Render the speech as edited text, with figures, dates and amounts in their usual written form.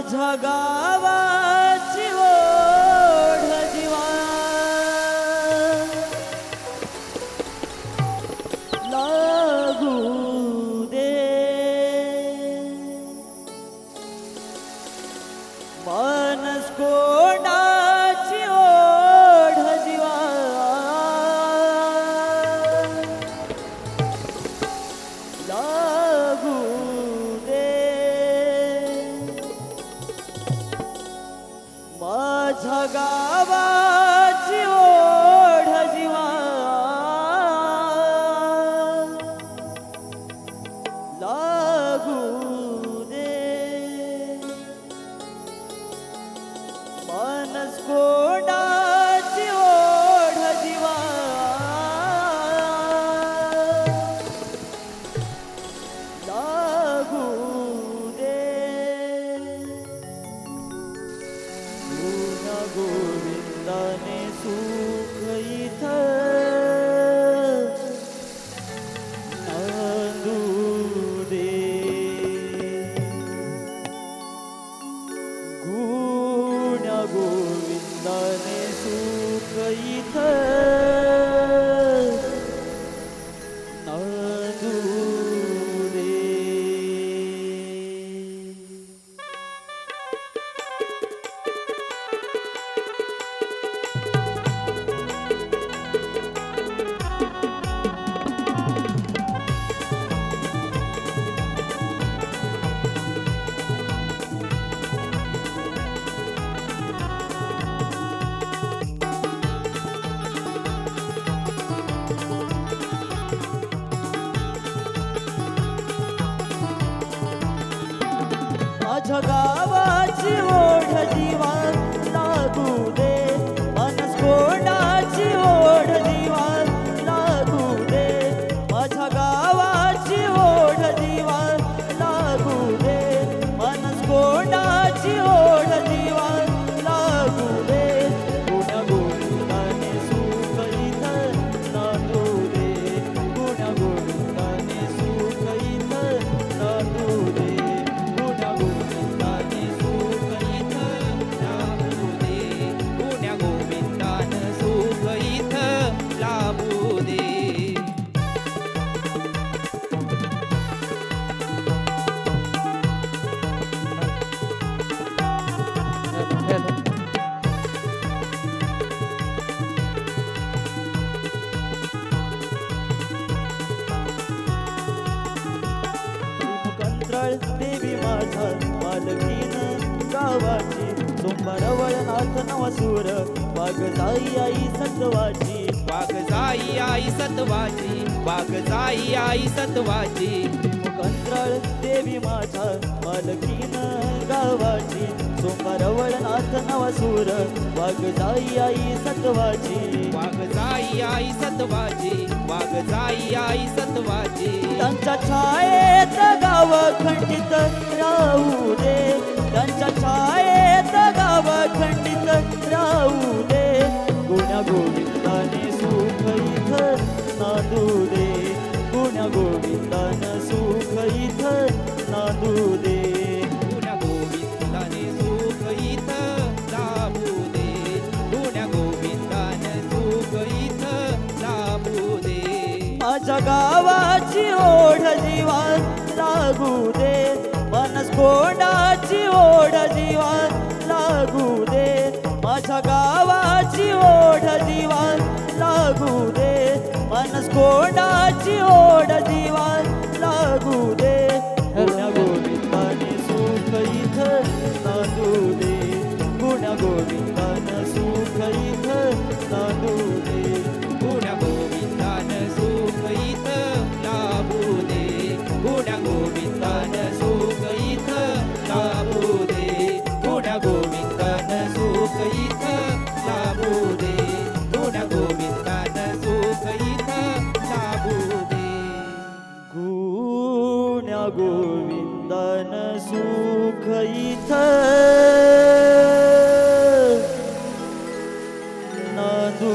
माझ्या गावाची ओढ जीवा लागू दे मनस्कोंडाची ओढ जीवा लागू माझ्या गावाची ओढ जीवा लागू दे मनस्कोंडाची ओढ जीवा लागू गोविंदाने सुख इथं नांदू दे गुण्या गोविंदाने सुख इथं नांदू दे माझ्या गावाची ओढ जीवा लागू दे मनस्कोंडाची ओढ जीवा लागू दे माझ्या गावाची ओढ जीवा लागू दे मनस्कोंडाची ओढ जीवा लागू दे गुण्या गोविंदाने सुख इथं नांदू दे गुण्या गोविंदाने सुख इथं नांदू दे देवी माझा मालकीन गावाची सोमवार वळनाथ नवसूर वाघ जाई आई सत्वाची वाघ जाई आई सत्वाची वाघ जाई आई सत्वाची कंत्राळ देवी माझा मालकीन गावाची सोमवार वळनाथ नवसूर वाघ जाई आई सत्वाची वाघ जाई आई सत्वाची वाघ जाई आई सत्वाची त्यांच्या छायेत गाव खंडित राहू दे त्यांच्या छायेत गाव खंडित राहू दे गुण्या गोविंदाने सुख इथं नांदू दे गुण्या गोविंदाने सुख इथं नांदू दे गुण्या गोविंदाने सुख इथं लाभू दे गुण्या गोविंदाने सुख इथं लाभू दे माझ्या गावाची ओढ जीवा लागू दे मनस्कोंडाची ओढ जीवा लागू दे माझ्या गावाची ओढ जीवा लागू दे मनस्कोंडाची ओढ जीवा लागू दे गुण्या गोविंदाने सुख इथं नांदू दे गुण्या गोविंदाने सुख इथं नांदू दे गुण्या गोविंदाने सुख इथं लाभू दे गुण्या गोविंदाने सुख इथं लाभू दे गुण्या गोविंदाने सुख इथं लाभू दे गुण्या गोविंदाने सुख इथं लाभू दे गुण्या गोविंदाने सुख इथं नांदू